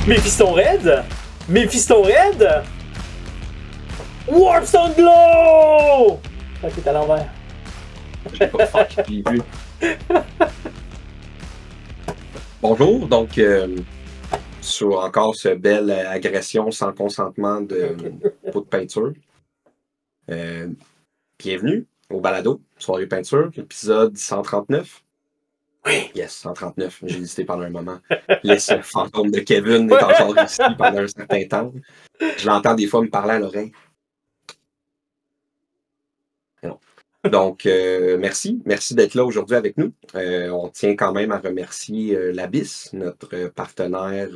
Méphiston Red! Méphiston Red! Warpstone Glow! Ah, t'es à l'envers. J'ai pas fait, je l'ai vu. Bonjour, donc sur encore ce belle agression sans consentement de pot de peinture. Bienvenue au balado Soirée Peinture, épisode 139. Oui! Yes, 139, j'ai hésité pendant un moment. Le fantôme de Kevin est encore ici pendant un certain temps. Je l'entends des fois me parler à l'oreille. Non. Donc, merci d'être là aujourd'hui avec nous. On tient quand même à remercier l'Abyss, notre partenaire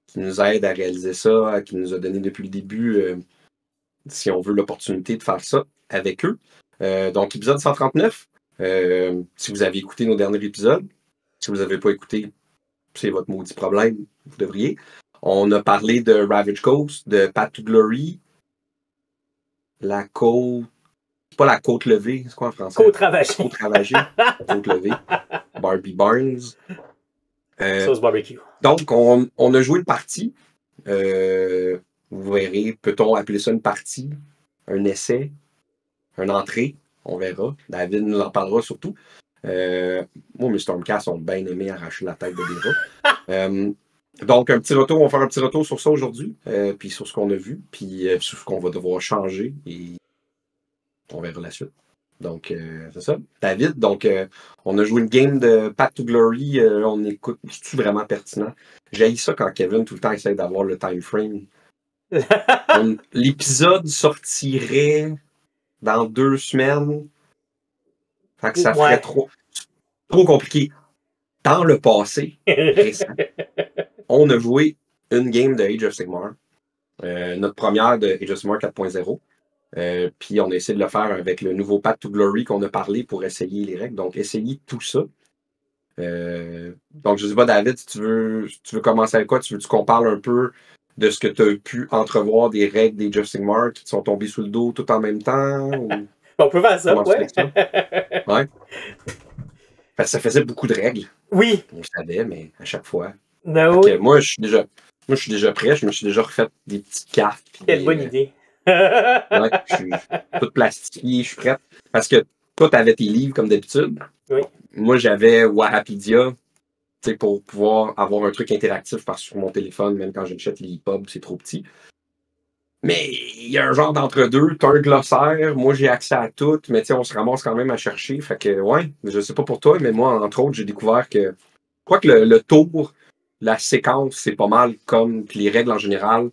qui nous aide à réaliser ça, qui nous a donné depuis le début, si on veut, l'opportunité de faire ça avec eux. Donc, épisode 139. Si vous avez écouté nos derniers épisodes, si vous n'avez pas écouté, c'est votre maudit problème, vous devriez. On a parlé de Ravage Coast, de Path to Glory, la côte. C'est pas la côte levée, c'est quoi en français? Côte ravagée. Côte ravagée, côte levée, Barbie Barnes. Sauce barbecue. Donc, on a joué une partie. Vous verrez, peut-on appeler ça une partie, un essai, une entrée? On verra. David nous en parlera surtout. Moi, mes Stormcast ont bien aimé arracher la tête de Déra. Donc, un petit retour, on va faire un petit retour sur ça aujourd'hui, puis sur ce qu'on a vu, puis sur ce qu'on va devoir changer, et on verra la suite. Donc, c'est ça. David, donc, on a joué une game de Path to Glory, on écoute, c'est-tu vraiment pertinent? J'haïs ça quand Kevin tout le temps essaie d'avoir le time frame. L'épisode sortirait dans 2 semaines. Fait que ça ferait trop compliqué. Dans le passé récent, on a joué une game de Age of Sigmar. Notre première de Age of Sigmar 4.0. Puis on a essayé de le faire avec le nouveau Path to Glory qu'on a parlé pour essayer les règles. Donc, essayer tout ça. Donc, je sais pas, David, si tu veux commencer avec quoi? Tu veux qu'on parle un peu de ce que tu as pu entrevoir des règles des Age of Sigmar qui te sont tombées sous le dos tout en même temps? Ou... On peut faire ça, ouais. Ouais. Parce que ça faisait beaucoup de règles. Oui. On le savait, mais à chaque fois. No, oui. Moi, je suis déjà prêt. Je me suis déjà refait des petites cartes. Quelle bonne idée. Ouais, je suis toute plastifiée, je suis prête. Parce que toi, tu avais tes livres comme d'habitude. Oui. Moi, j'avais Wahapedia pour pouvoir avoir un truc interactif parce que sur mon téléphone, même quand j'achète l'EPUB, c'est trop petit. Mais il y a un genre d'entre-deux. Tu as un glossaire, moi j'ai accès à tout, mais on se ramasse quand même à chercher. Fait que, ouais, je sais pas pour toi, mais moi, entre autres, j'ai découvert que je crois que le tour, la séquence, c'est pas mal comme les règles en général.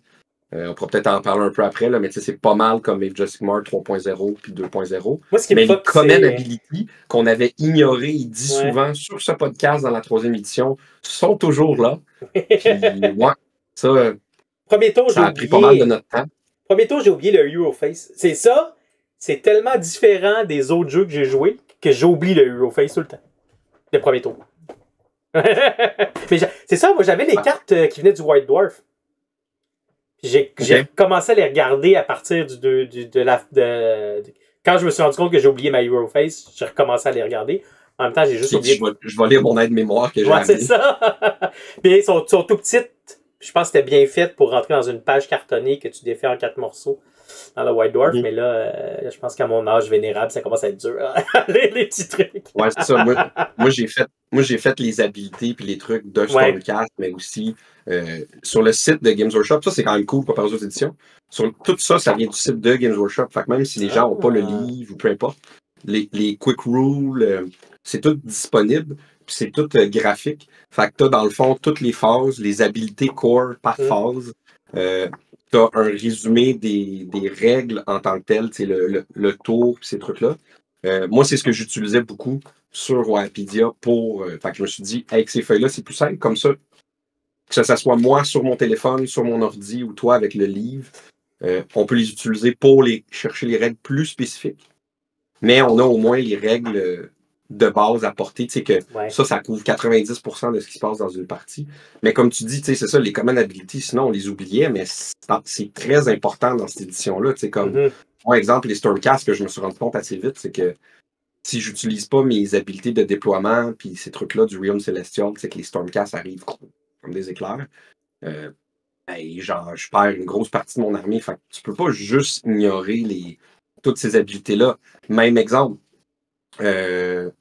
On pourra peut-être en parler un peu après, là, mais c'est pas mal comme Age of Sigmar 3.0 puis 2.0. Mais les common ability qu'on avait ignoré et dit souvent sur ce podcast dans la 3e édition sont toujours là. Puis, ouais, ça, Premier tour, ça a pris pas mal de notre temps. Premier tour, j'ai oublié le Euroface. C'est ça, c'est tellement différent des autres jeux que j'ai joués que j'oublie le Euroface tout le temps. Le premier tour. Mais c'est ça, moi j'avais les cartes qui venaient du White Dwarf. J'ai commencé à les regarder à partir quand je me suis rendu compte que j'ai oublié ma Euroface, j'ai recommencé à les regarder. En même temps, j'ai juste oublié. Je vais lire mon aide-mémoire que j'ai c'est ça. Puis ils sont tout petites. Je pense que c'était bien fait pour rentrer dans une page cartonnée que tu défais en 4 morceaux dans le White Dwarf. Mais là, je pense qu'à mon âge vénérable, ça commence à être dur. les petits trucs. Ouais, c'est ça. Moi, j'ai fait les habilités puis les trucs de Stormcast, mais aussi sur le site de Games Workshop. Ça, c'est quand même cool comparé aux autres éditions. Tout ça, ça vient du site de Games Workshop. Fait que même si les gens n'ont pas le livre ou peu importe, les quick rules, c'est tout disponible. Puis c'est tout graphique. Fait que t'as dans le fond toutes les phases, les habilités core par phase. T'as un résumé des règles en tant que telles, le tour pis ces trucs-là. Moi, c'est ce que j'utilisais beaucoup sur Wahapedia pour. Fait que je me suis dit, avec ces feuilles-là, c'est plus simple comme ça. Que ça soit moi sur mon téléphone, sur mon ordi ou toi avec le livre. On peut les utiliser pour chercher les règles plus spécifiques. Mais on a au moins les règles de base à porter, tu sais que ça couvre 90% de ce qui se passe dans une partie. Mais comme tu dis, tu sais, c'est ça, les common abilities, sinon on les oubliait, mais c'est très important dans cette édition-là, tu sais, comme, par exemple, les Stormcast, que je me suis rendu compte assez vite, c'est que si j'utilise pas mes habilités de déploiement, puis ces trucs-là du Realm Celestial, tu sais que les Stormcast arrivent comme des éclairs. ben, genre, je perds une grosse partie de mon armée. Fait que tu peux pas juste ignorer toutes ces habiletés-là. Même exemple, ben,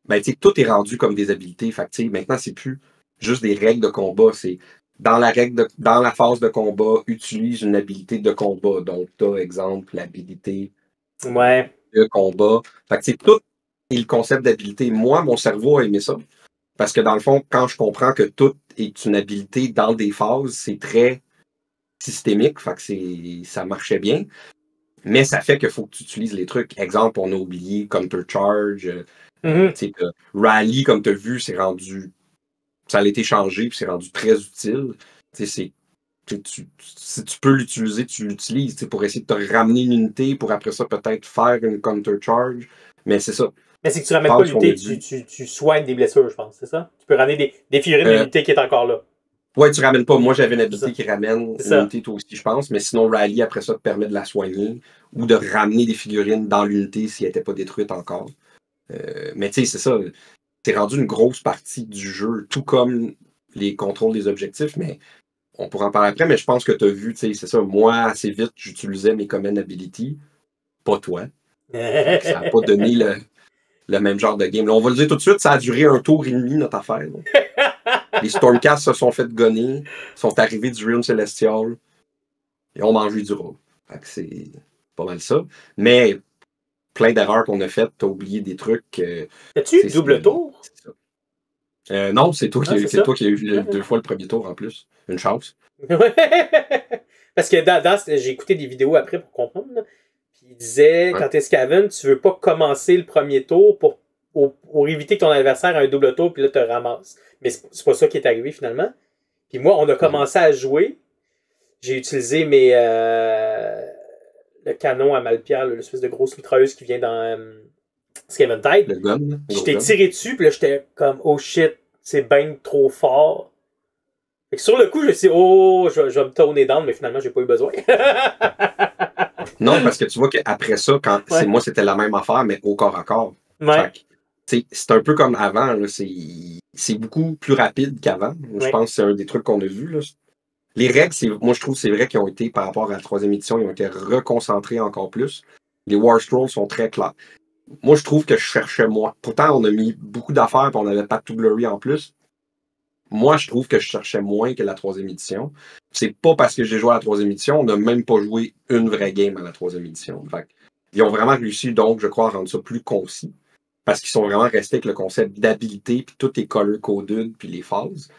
tu sais, tout est rendu comme des habiletés. Fait que, tu sais, maintenant, c'est plus juste des règles de combat. C'est dans la phase de combat, utilise une habilité de combat. Donc, tu as, exemple, l'habilité Ouais. de combat. Fait que, tu sais, tout est le concept d'habilité. Moi, mon cerveau a aimé ça. Parce que, dans le fond, quand je comprends que tout est une habilité dans des phases, c'est très systémique. Fait que ça marchait bien. Mais ça fait qu'il faut que tu utilises les trucs. Exemple, on a oublié Counter Charge. Rally, comme tu as vu, ça a été changé puis c'est rendu très utile. Si tu peux l'utiliser, tu l'utilises pour essayer de te ramener une unité pour après ça peut-être faire une Counter Charge. Mais c'est ça. Mais c'est que tu ramènes pas l'unité, tu soignes des blessures, je pense, c'est ça? Tu peux ramener des figurines de l'unité qui est encore là. Ouais, tu ramènes pas. Moi, j'avais une habilité qui ramène une unité, toi aussi, je pense. Mais sinon, Rally, après ça, te permet de la soigner ou de ramener des figurines dans l'unité si elle n'était pas détruite encore. Mais tu sais, c'est ça. C'est rendu une grosse partie du jeu, tout comme les contrôles des objectifs, mais on pourra en parler après. Mais je pense que tu as vu, tu sais, c'est ça. Moi, assez vite, j'utilisais mes Command Ability. Pas toi. Ça n'a pas donné le même genre de game. Là, on va le dire tout de suite, ça a duré un tour et demi, notre affaire. Les Stormcast se sont fait gonner, sont arrivés du Realm Celestial et ont mangé du rat. Fait que c'est pas mal ça. Mais plein d'erreurs qu'on a faites, t'as oublié des trucs. As-tu eu double tour? Non, c'est toi qui as eu 2 fois le premier tour en plus. Une chance. Parce que j'ai écouté des vidéos après pour comprendre. Là. Puis il disait, quand t'es Scaven, tu veux pas commencer le premier tour pour éviter que ton adversaire ait un double tour puis là te ramasse. Mais c'est pas ça qui est arrivé finalement. Puis moi, on a commencé à jouer. J'ai utilisé le canon à Malpierre, l'espèce de grosse mitrailleuse qui vient dans Skaven Tide. Le gun. Je t'ai tiré dessus, puis là, j'étais comme, oh shit, c'est ben trop fort. Fait que sur le coup, je me suis dit, oh, je vais me tourner down, mais finalement, j'ai pas eu besoin. Non, parce que tu vois qu'après ça, moi, c'était la même affaire, mais au corps à corps. Ouais. C'est un peu comme avant, là, c'est beaucoup plus rapide qu'avant. Je pense que c'est un des trucs qu'on a vu. Là. Les règles, moi je trouve que c'est vrai qu'ils ont été, par rapport à la 3e édition, ils ont été reconcentrés encore plus. Les War Scrolls sont très clairs. Moi, je trouve que je cherchais moins. Pourtant, on a mis beaucoup d'affaires et on n'avait pas tout Glory en plus. Moi, je trouve que je cherchais moins que la 3e édition. C'est pas parce que j'ai joué à la 3e édition, on n'a même pas joué une vraie game à la 3e édition. Fait, ils ont vraiment réussi, donc, je crois, à rendre ça plus concis. Parce qu'ils sont vraiment restés avec le concept d'habilité, puis tout est color-coded, puis les phases.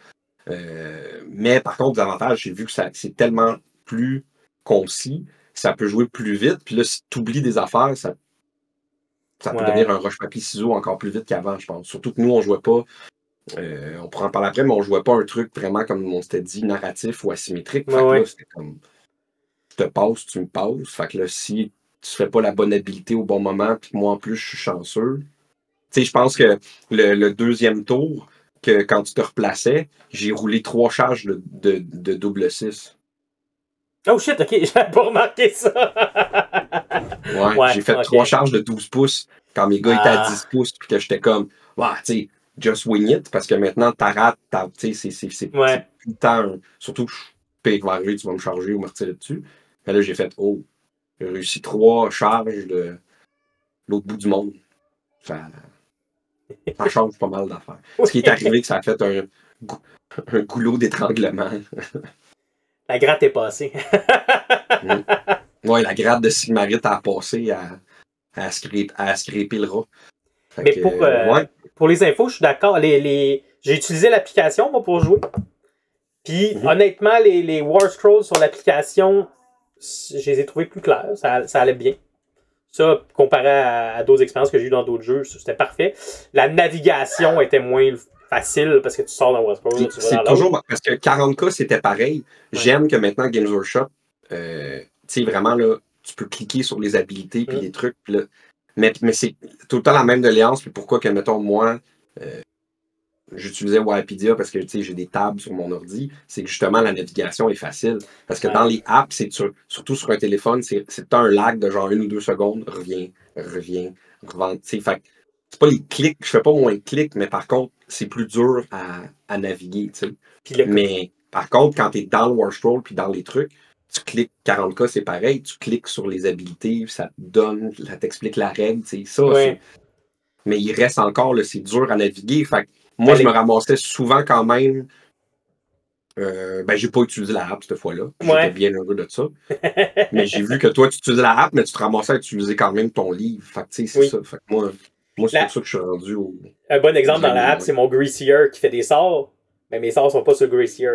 Mais par contre, l'avantage, j'ai vu que c'est tellement plus concis, ça peut jouer plus vite, puis là, si tu oublies des affaires, ça peut devenir un roche-papier-ciseaux encore plus vite qu'avant, je pense. Surtout que nous, on jouait pas, on pourra en parler après, mais on jouait pas un truc vraiment, comme on s'était dit, narratif ou asymétrique. Fait que là, c'était comme, je te passe, tu me passes. Fait que là, si tu fais pas la bonne habilité au bon moment, puis moi, en plus, je suis chanceux. Tu sais, je pense que le 2e tour, que quand tu te replaçais, j'ai roulé 3 charges de double 6. Oh shit, ok, j'avais pas remarqué ça. J'ai fait 3 charges de 12 pouces quand mes gars étaient à 10 pouces, puis que j'étais comme, tu sais, just wing it, parce que maintenant, ta rate, tu sais, c'est plus le temps, surtout que je vais arriver, tu vas me charger ou me retirer dessus. Mais là, j'ai fait, j'ai réussi 3 charges de l'autre bout du monde. Ça change pas mal d'affaires. Ce qui est arrivé, que ça a fait un goulot d'étranglement. La gratte est passée. Ouais, la gratte de Sigmarite a passé à scraper le rat. Mais pour les infos, je suis d'accord. J'ai utilisé l'application, moi, pour jouer. Puis, honnêtement, les War Scrolls sur l'application, je les ai trouvés plus clairs. Ça allait bien. Ça, comparé à d'autres expériences que j'ai eues dans d'autres jeux, c'était parfait. La navigation était moins facile parce que tu sors dans War Scrolls. C'est toujours parce que 40K, c'était pareil. J'aime que maintenant, Games Workshop, tu sais, vraiment, là, tu peux cliquer sur les habilités puis les trucs. Puis là, mais c'est tout le temps la même doléance. Puis pourquoi que, mettons, moi, j'utilisais Wikipedia parce que j'ai des tables sur mon ordi, c'est que justement la navigation est facile. Parce que dans les apps, surtout sur un téléphone, c'est un lag de genre 1 ou 2 secondes, revient, fait c'est pas les clics, je fais pas moins de clics, mais par contre, c'est plus dur à naviguer. Mais Par contre, quand tu es dans le War Scroll puis dans les trucs, tu cliques 40K, c'est pareil, tu cliques sur les habilités, ça te donne, ça t'explique la règle, tu sais, ça, Ouais. mais il reste encore, là, c'est dur à naviguer. Fait que moi, Ben, je me ramassais souvent quand même. Ben, j'ai pas utilisé la app cette fois-là. J'étais Ouais. bien heureux de ça. Mais j'ai vu que toi, tu utilisais la app, mais tu te ramassais à utiliser quand même ton livre. Fait que, tu sais, c'est Oui. ça. Fait que moi c'est pour ça que je suis rendu au. Un bon exemple dans la app, Ouais. c'est mon Greasier qui fait des sorts, mais mes sorts sont pas sur Greasier.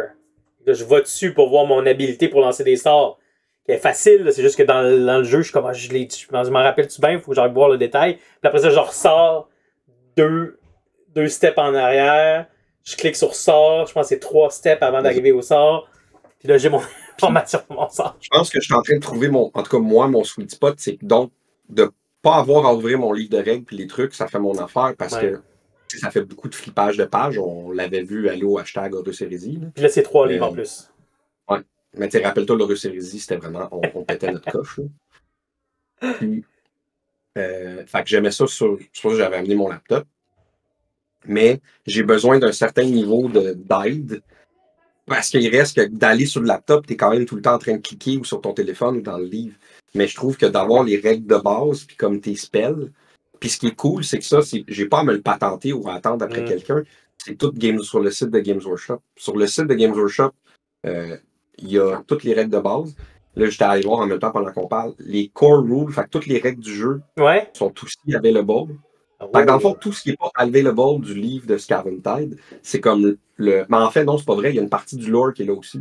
Là, je vais dessus pour voir mon habilité pour lancer des sorts. Qui est facile, là, c'est juste que dans le jeu, je suis comme, je m'en rappelle-tu bien, faut que j'aille voir le détail. Puis après ça, je ressors deux steps en arrière, je clique sur sort, je pense que c'est 3 steps avant d'arriver au sort. Puis là, j'ai mon information pour mon sort. Je pense que je suis en train de trouver en tout cas, moi, mon sweet spot, c'est donc de pas avoir à ouvrir mon livre de règles puis les trucs, ça fait mon affaire parce que ça fait beaucoup de flippage de pages. On l'avait vu aller au hashtag Horus Heresy. Puis là, c'est 3 livres en plus. Ouais. Mais tu rappelle-toi, l'Horus Heresy, c'était vraiment, on pétait notre coche. Puis, fait que j'aimais ça c'est pour ça que j'avais amené mon laptop. Mais j'ai besoin d'un certain niveau d'aide. Parce qu'il reste que d'aller sur le laptop, tu es quand même tout le temps en train de cliquer ou sur ton téléphone ou dans le livre. Mais je trouve que d'avoir les règles de base, puis comme tes spells, puis ce qui est cool, c'est que ça, j'ai pas à me le patenter ou à attendre après quelqu'un. C'est tout sur le site de Games Workshop. Sur le site de Games Workshop, il y a toutes les règles de base. Là, j'étais allé voir en même temps pendant qu'on parle. Les core rules, fait que toutes les règles du jeu sont aussi available. Fait que dans le fond, tout ce qui n'est pas available du livre de Scaventide, c'est comme le. Mais en fait, non, c'est pas vrai. Il y a une partie du lore qui est là aussi.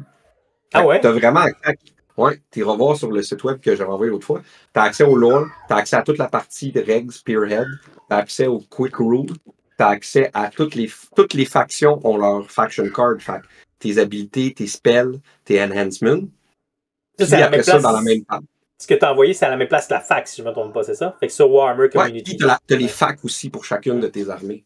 Ah ouais? Tu as vraiment accès. Ouais, tu revois sur le site web que j'avais envoyé l'autre fois. Tu as accès au lore, tu as accès à toute la partie de règles Spearhead, tu as accès au Quick Rule, tu as accès à toutes les factions ont leur faction card. Fait que tes habilités, tes spells, tes enhancements. Ça, Puis après ça, dans la même page. Ce que tu as envoyé, c'est à la même place que la fac, si je ne me trompe pas, c'est ça? Fait que sur Warhammer Community. Ouais, puis tu as les facs aussi pour chacune de tes armées.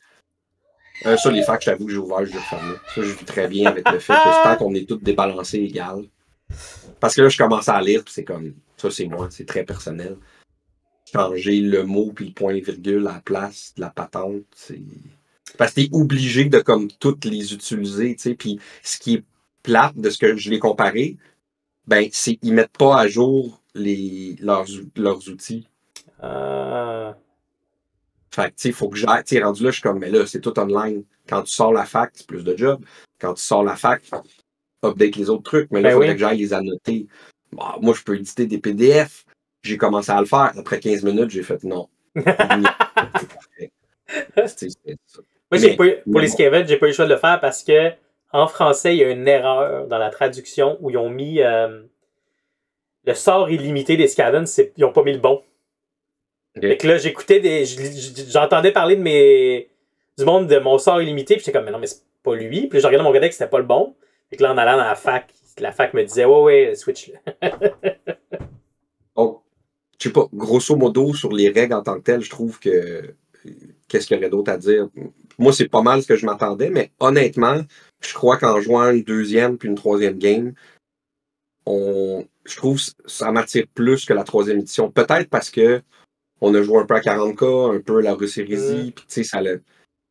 Ça, les facs, je t'avoue que j'ai ouvert, je l'ai fermé. Ça, je vis très bien avec le fait que tant qu'on est tous débalancés égal. Parce que là, je commence à lire, puis c'est comme, ça, c'est moi, c'est très personnel. Changer le mot puis le point-virgule à la place de la patente, c'est. Parce que t'es obligé de, comme, toutes les utiliser, tu sais. Puis ce qui est plate de ce que je l'ai comparé, ben, c'est qu'ils mettent pas à jour leurs outils. Fait que, tu sais, il faut que j'aille. Tu sais, rendu là, je suis comme, mais là, c'est tout online. Quand tu sors la fac, c'est plus de job. Quand tu sors la fac, update les autres trucs. Mais là, il faudrait que j'aille les annoter. Bon, moi, je peux éditer des PDF. J'ai commencé à le faire. Après 15 minutes, j'ai fait non. Moi, pour les Skaven, j'ai pas eu le choix de le faire parce que en français, il y a une erreur dans la traduction où ils ont mis le sort illimité des Skaven, ils ont pas mis le bon. Fait que là, j'entendais parler du monde de mon sort illimité, puis j'étais comme, mais non, mais c'est pas lui. Puis je regardais mon codex, c'était pas le bon. Fait que là, en allant dans la fac me disait, ouais, switch. Donc, je sais pas, grosso modo, sur les règles en tant que telles, je trouve que qu'est-ce qu'il y aurait d'autre à dire? Moi, c'est pas mal ce que je m'attendais, mais honnêtement, je crois qu'en jouant une deuxième puis une troisième game, je trouve que ça m'attire plus que la troisième édition. Peut-être parce que on a joué un peu à 40K, un peu à la Horus Heresy, puis tu sais,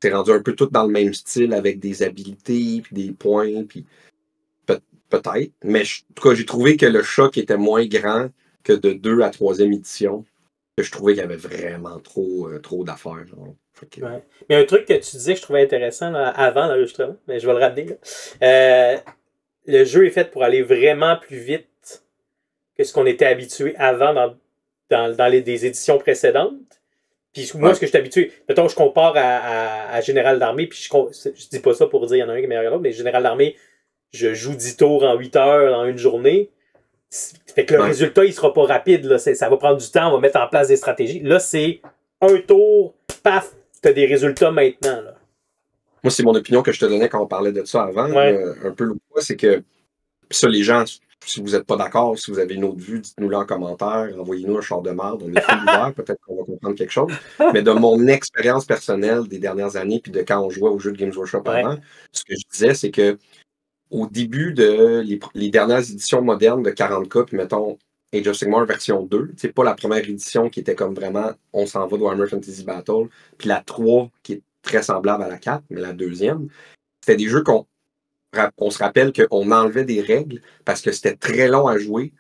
c'est rendu un peu tout dans le même style avec des habilités, puis des points, puis peut-être. Mais en tout cas, j'ai trouvé que le choc était moins grand que de 2 à 3e édition, que je trouvais qu'il y avait vraiment trop d'affaires. Ouais. Mais un truc que tu disais que je trouvais intéressant là, avant l'enregistrement, mais je vais le ramener. Là. Le jeu est fait pour aller vraiment plus vite que ce qu'on était habitué avant dans des éditions précédentes. Puis moi, ce que je suis habitué, mettons, je compare à Général d'Armée, puis je dis pas ça pour dire qu'il y en a un qui est meilleur que l'autre, mais Général d'Armée, je joue 10 tours en 8 heures dans une journée. Fait que le résultat, il sera pas rapide. Là. Ça va prendre du temps, on va mettre en place des stratégies. Là, c'est un tour, paf, t'as des résultats maintenant. Là. Moi, c'est mon opinion que je te donnais quand on parlait de ça avant, un peu l'autre fois, c'est que ça, les gens, si vous n'êtes pas d'accord, si vous avez une autre vue, dites-nous-le en commentaire, envoyez-nous un char de marde, on est tout ouvert, peut-être qu'on va comprendre quelque chose. Mais de mon expérience personnelle des dernières années, puis de quand on jouait au jeu de Games Workshop avant, ce que je disais, c'est que au début de les dernières éditions modernes de 40K, puis mettons Age of Sigmar version 2, c'est pas la première édition qui était comme vraiment on s'en va de Warhammer Fantasy Battle, puis la 3 qui est très semblable à la 4, mais la deuxième, c'était des jeux on se rappelle qu'on enlevait des règles parce que c'était très long à jouer.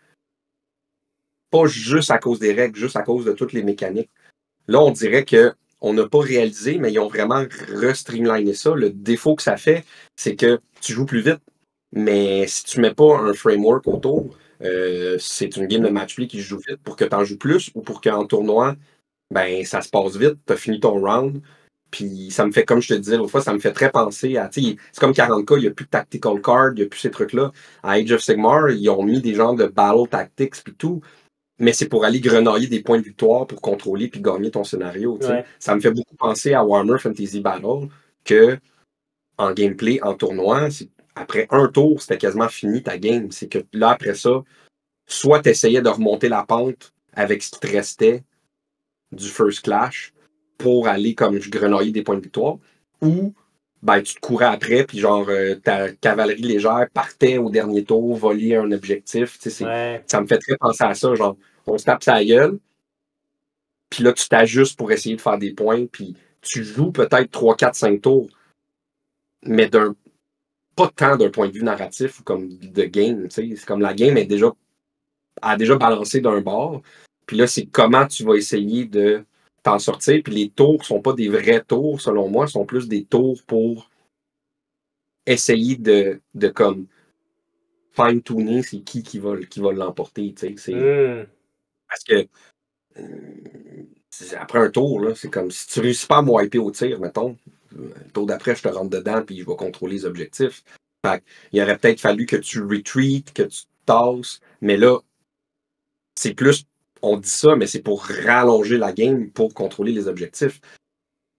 Pas juste à cause des règles, juste à cause de toutes les mécaniques. Là, on dirait qu'on n'a pas réalisé, mais ils ont vraiment restreamliné ça. Le défaut que ça fait, c'est que tu joues plus vite, mais si tu mets pas un framework autour, c'est une game de match play qui joue vite pour que tu en joues plus ou pour qu'en tournoi, ben ça se passe vite, tu as fini ton round. Puis ça me fait, comme je te disais l'autre fois, ça me fait très penser à. C'est comme 40K, il n'y a plus de tactical card, il n'y a plus ces trucs-là. À Age of Sigmar, ils ont mis des genres de battle tactics puis tout. Mais c'est pour aller grenailler des points de victoire pour contrôler puis gagner ton scénario. Ouais. Ça me fait beaucoup penser à Warhammer Fantasy Battle que en gameplay, en tournoi, après un tour, c'était quasiment fini ta game. C'est que là, après ça, soit tu essayais de remonter la pente avec ce qui te restait du first clash pour aller comme grenailler des points de victoire, ou ben, tu te courais après, puis genre ta cavalerie légère partait au dernier tour, voler un objectif. Ouais. Ça me fait très penser à ça, genre on se tape sa gueule, puis là tu t'ajustes pour essayer de faire des points, puis tu joues peut-être 3, 4, 5 tours, mais pas tant d'un point de vue narratif ou comme de game. C'est comme la game a déjà balancé d'un bord, puis là c'est comment tu vas essayer de t'en sortir, puis les tours sont pas des vrais tours, selon moi, sont plus des tours pour essayer de comme fine-tuner c'est qui va l'emporter. Parce que après un tour, là, c'est comme si tu réussis pas à me wiper au tir, mettons, le tour d'après, je te rentre dedans puis je vais contrôler les objectifs. Fait il aurait peut-être fallu que tu retreat, que tu tasses, mais là, c'est plus, on dit ça, mais c'est pour rallonger la game pour contrôler les objectifs.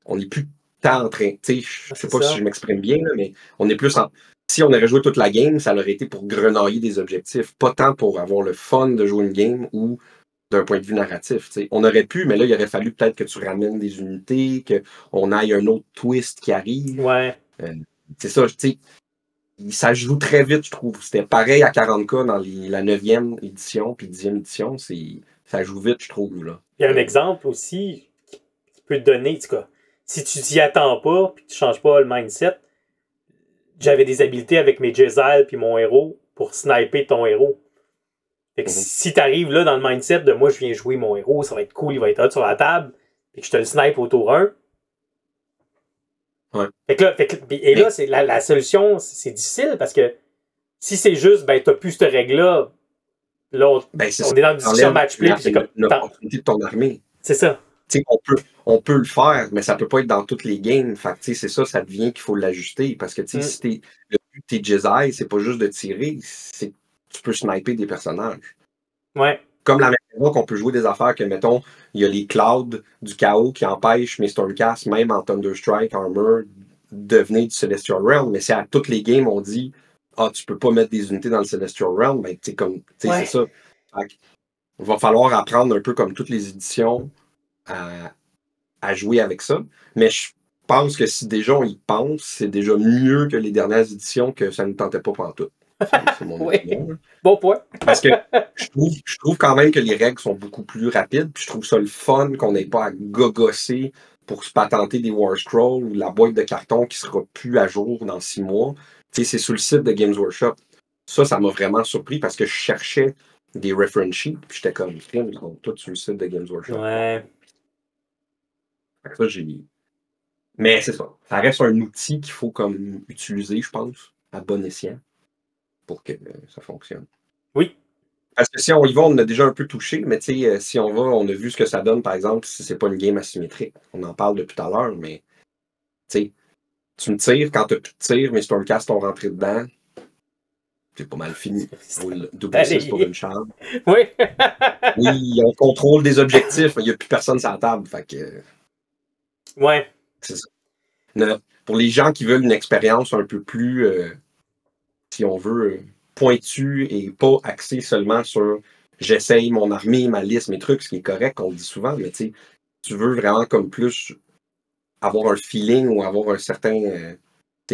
On n'est plus tant en train, tu sais, je sais pas si je m'exprime bien, là, mais on est plus en. Si on aurait joué toute la game, ça aurait été pour grenailler des objectifs, pas tant pour avoir le fun de jouer une game ou d'un point de vue narratif. T'sais. On aurait pu, mais là, il aurait fallu peut-être que tu ramènes des unités, qu'on aille un autre twist qui arrive. Ouais. C'est ça, tu sais. Ça joue très vite, je trouve. C'était pareil à 40K dans la 9e édition puis 10e édition. Ça joue vite, je trouve. Là. Il y a un exemple aussi qui peut te donner, en tout cas. Si tu t'y attends pas puis tu changes pas le mindset, j'avais des habiletés avec mes Jezal puis mon héros pour sniper ton héros. Fait que si t'arrives là dans le mindset de moi je viens jouer mon héros, ça va être cool, il va être hot sur la table, et que je te le snipe au tour 1. Ouais. Et là, c'est la solution, c'est difficile parce que si c'est juste, ben t'as plus cette règle-là, là, on est dans une discussion match-play, puis c'est comme. L'opportunité de ton armée. C'est ça. On peut le faire, mais ça peut pas être dans toutes les games. Fait que, c'est ça, ça devient qu'il faut l'ajuster. Parce que si le but de tes Jedi, c'est pas juste de tirer, c'est tu peux sniper des personnages. Ouais. Comme la même façon qu'on peut jouer des affaires que, mettons, il y a les clouds du chaos qui empêchent mes Stormcast, même en Thunderstrike, Armor, de venir du Celestial Realm. Mais c'est à toutes les games, on dit tu peux pas mettre des unités dans le Celestial Realm. Ben, c'est ça. Fait que, il va falloir apprendre un peu comme toutes les éditions à jouer avec ça. Mais je pense que si déjà on y pense, c'est déjà mieux que les dernières éditions que ça ne tentait pas pantoute. C'est mon opinion. Bon point. Parce que je trouve quand même que les règles sont beaucoup plus rapides. Puis je trouve ça le fun qu'on n'ait pas à gogosser pour se patenter des War Scrolls ou la boîte de carton qui sera plus à jour dans 6 mois. C'est sur le site de Games Workshop. Ça m'a vraiment surpris parce que je cherchais des reference sheets. Puis j'étais comme, ils sont tous sur le site de Games Workshop. Ouais. Ça, j'ai mis. Mais c'est ça. Ça reste un outil qu'il faut comme utiliser, je pense, à bon escient pour que ça fonctionne. Oui. Parce que si on y va, on a déjà un peu touché, mais tu sais, si on va, on a vu ce que ça donne, par exemple, si c'est pas une game asymétrique. On en parle depuis tout à l'heure, mais tu sais, tu me tires, quand t'as plus de tir, mes Stormcast sont rentrés dedans, c'est pas mal fini. Double 6 pour une charge. Oui. Oui, on contrôle des objectifs, mais il n'y a plus personne sur la table. Fait que. Ouais. C'est ça. Pour les gens qui veulent une expérience un peu plus, si on veut, pointue et pas axée seulement sur j'essaye mon armée, ma liste, mes trucs, ce qui est correct, on le dit souvent, mais tu veux vraiment comme plus avoir un feeling ou avoir un certain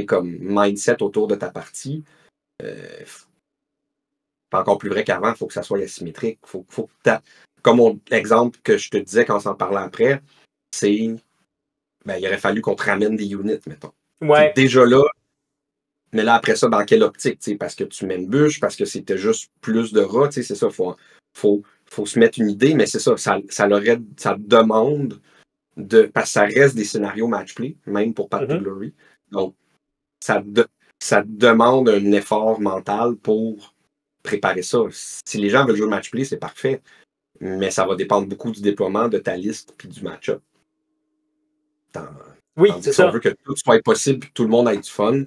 comme mindset autour de ta partie. C'est encore plus vrai qu'avant, il faut que ça soit asymétrique. Faut que comme l'exemple que je te disais quand on s'en parlait après, c'est il aurait fallu qu'on te ramène des units, mettons. Ouais. Déjà là, Mais là, après ça, dans quelle optique? Parce que tu mets une bûche, parce que c'était juste plus de rats, c'est ça, faut se mettre une idée, mais c'est ça, ça demande parce que ça reste des scénarios match-play, même pour Path to Glory. Donc, ça demande un effort mental pour préparer ça. Si les gens veulent jouer match-play, c'est parfait, mais ça va dépendre beaucoup du déploiement de ta liste puis du match-up. Oui, c'est si ça. on veut que tout soit possible et que tout le monde ait du fun,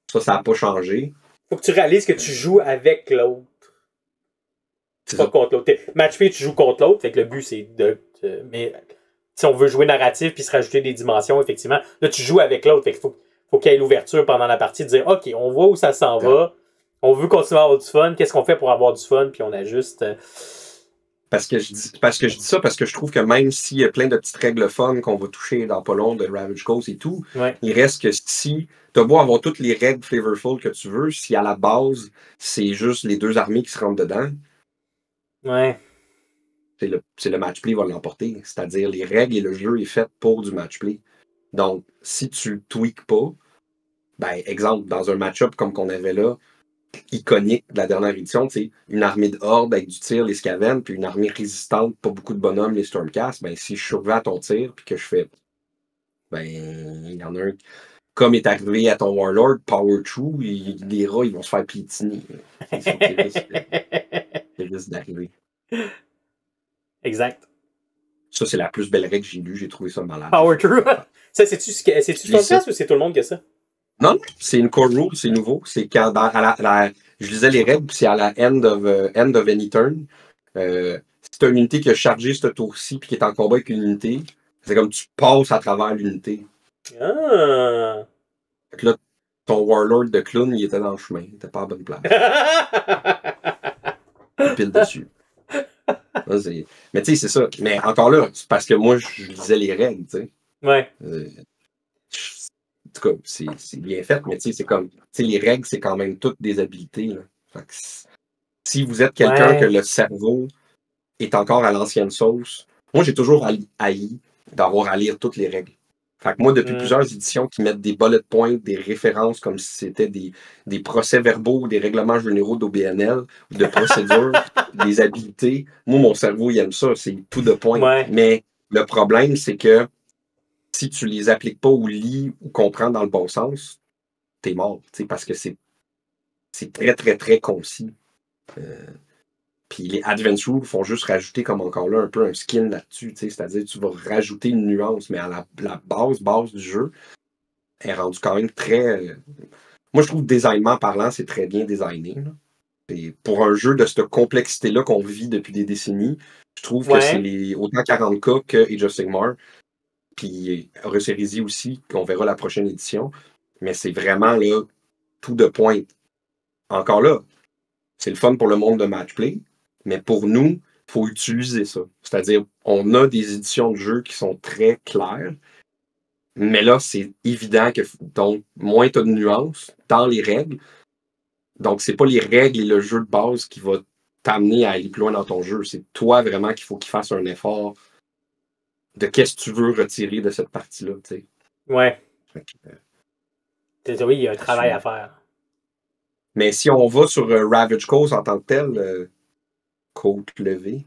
ça n'a pas changé. Faut que tu réalises que tu joues avec l'autre. C'est pas contre l'autre. Match-play, tu joues contre l'autre, fait que le but, c'est mais si on veut jouer narratif puis se rajouter des dimensions, effectivement, là, tu joues avec l'autre, fait qu'il faut qu'il y ait l'ouverture pendant la partie de dire, OK, on voit où ça s'en va, on veut continuer à avoir du fun, qu'est-ce qu'on fait pour avoir du fun, puis on ajuste. Parce que je dis ça parce que je trouve que même s'il y a plein de petites règles fun qu'on va toucher dans pas long de Ravage Coast et tout, il reste que si tu as beau avoir toutes les règles flavorful que tu veux, si à la base, c'est juste les deux armées qui se rentrent dedans, c'est le match-play qui va l'emporter. C'est-à-dire les règles et le jeu est fait pour du match-play. Donc, si tu le tweaks pas, ben, exemple, dans un match-up comme qu'on avait là, iconique de la dernière édition, une armée de horde avec du tir, les Scaven, puis une armée résistante, pas beaucoup de bonhommes, les Stormcast, ben si je surveille à ton tir, puis que je fais, ben, il y en a un, comme est arrivé à ton Warlord, Power True, les rats, ils vont se faire piétiner. C'est risque d'arriver. Exact. Ça, c'est la plus belle règle que j'ai lue, j'ai trouvé ça malade. Power True. Ça, c'est-tu Stormcast ou c'est tout le monde qui a ça? Non, c'est une core rule, c'est nouveau. C'est quand je lisais les règles, puis c'est à la end of any turn. Si tu as une unité qui a chargé ce tour-ci puis qui est en combat avec une unité, c'est comme tu passes à travers l'unité. Ah! Fait que là, ton Warlord de clown, il était dans le chemin. Il était pas à bonne place. Il pile dessus. Là, mais tu sais, c'est ça. Mais encore là, c'est parce que moi, je lisais les règles, tu sais. Ouais. En tout cas, c'est bien fait, mais c'est comme, les règles, c'est quand même toutes des habiletés. Là. Fait que si vous êtes quelqu'un que le cerveau est encore à l'ancienne sauce, moi, j'ai toujours haï d'avoir à lire toutes les règles. Fait que moi, depuis plusieurs éditions qui mettent des bullet points, des références comme si c'était des procès-verbaux ou des règlements généraux d'OBNL ou de procédures, des habiletés, moi, mon cerveau, il aime ça, c'est tout de point. Ouais. Mais le problème, c'est que si tu les appliques pas ou lis ou comprends dans le bon sens, t'es mort, parce que c'est très, très, très concis. Puis les Advance Rules font juste rajouter comme encore là un peu un skin là-dessus, c'est-à-dire tu vas rajouter une nuance, mais à la base du jeu est rendue quand même très... Moi, je trouve designement parlant, c'est très bien designé. Là. Et pour un jeu de cette complexité-là qu'on vit depuis des décennies, je trouve que c'est autant 40K que Age of Sigmar. Puis Horus Heresy aussi, qu'on verra la prochaine édition. Mais c'est vraiment là, tout de pointe. Encore là, c'est le fun pour le monde de match-play, mais pour nous, il faut utiliser ça. C'est-à-dire, on a des éditions de jeux qui sont très claires, mais là, c'est évident que donc moins tu as de nuances dans les règles. Donc, c'est pas les règles et le jeu de base qui va t'amener à aller plus loin dans ton jeu. C'est toi vraiment qu'il faut qu'il fasse un effort de qu'est-ce que tu veux retirer de cette partie-là, tu sais. Ouais. Oui, il y a un travail à faire. Mais si on va sur Ravage Coast en tant que tel, côte levée.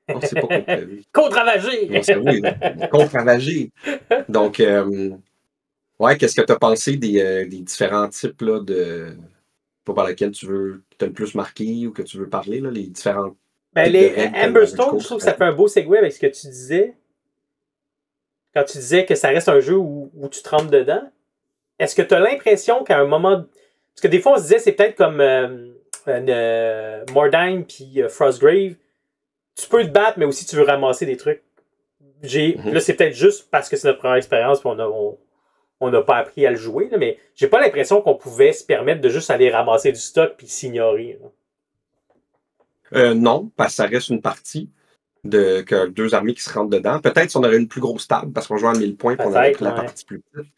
Non, c'est pas côte levée. Côte ravagée! Mon cerveau est côte ravagée. Donc, ouais, qu'est-ce que tu as pensé des différents types là, par lesquels tu as le plus marqué ou que tu veux parler, là, les différents. Ben, les Emberstone, je trouve que ça fait un beau segue avec ce que tu disais. Quand tu disais que ça reste un jeu où tu te rentres dedans, est-ce que tu as l'impression qu'à un moment... Parce que des fois, on se disait, c'est peut-être comme Mordine puis Frostgrave. Tu peux te battre, mais aussi tu veux ramasser des trucs. Là, c'est peut-être juste parce que c'est notre première expérience et on n'a pas appris à le jouer, là, mais j'ai pas l'impression qu'on pouvait se permettre de juste aller ramasser du stock puis s'ignorer. Non, parce que ça reste une partie que deux armées qui se rentrent dedans. Peut-être si on aurait une plus grosse table, parce qu'on joue à 1000 points et qu'on aurait pris la partie plus petite,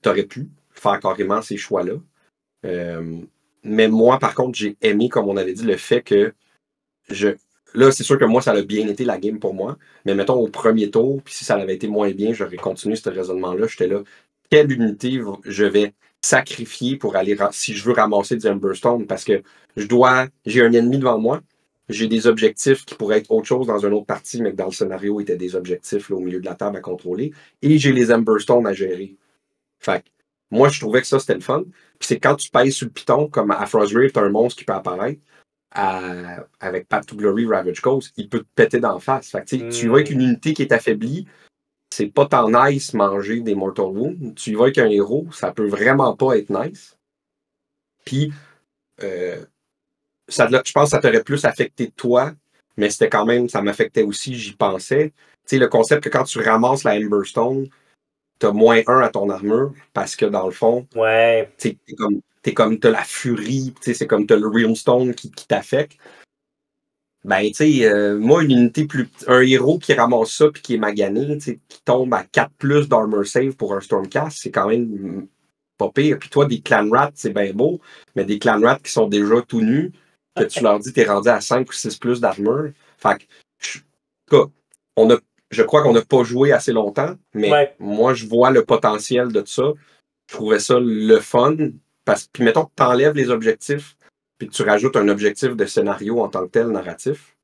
tu aurais pu faire carrément ces choix-là. Mais moi, par contre, j'ai aimé, comme on avait dit, le fait que là, c'est sûr que moi, ça a bien été la game pour moi. Mais mettons au premier tour, puis si ça avait été moins bien, j'aurais continué ce raisonnement-là. J'étais là, quelle unité je vais sacrifier pour aller, si je veux ramasser du Emberstone, parce que j'ai un ennemi devant moi, j'ai des objectifs qui pourraient être autre chose dans une autre partie, mais que dans le scénario étaient des objectifs là, au milieu de la table à contrôler, et j'ai les Emberstone à gérer. Fait que, moi, je trouvais que ça, c'était le fun. Puis c'est quand tu pèses sur le piton, comme à Frostgrave, t'as un monstre qui peut apparaître, avec Path to Glory, Ravage Coast, il peut te péter d'en face. Fait que, tu vas avec une unité qui est affaiblie, c'est pas tant nice manger des Mortal Wounds. Tu y vas avec un héros, ça peut vraiment pas être nice. Puis, je pense que ça t'aurait plus affecté toi, mais c'était quand même, ça m'affectait aussi, j'y pensais. Tu sais, le concept que quand tu ramasses la Emberstone, t'as -1 à ton armure, parce que dans le fond, ouais. t'as la furie, c'est comme t'as le Realmstone qui t'affecte. Ben, tu sais, moi, un héros qui ramasse ça puis qui est magané, qui tombe à 4+ d'armor save pour un Stormcast, c'est quand même pas pire. Puis toi, des Clan Rats, c'est bien beau, mais des Clan Rats qui sont déjà tout nus, que tu leur dis t'es rendu à 5 ou 6+ d'armure. Fait que, je crois qu'on n'a pas joué assez longtemps, mais moi, je vois le potentiel de ça. Je trouvais ça le fun. Puis mettons que tu enlèves les objectifs, puis que tu rajoutes un objectif de scénario en tant que tel narratif,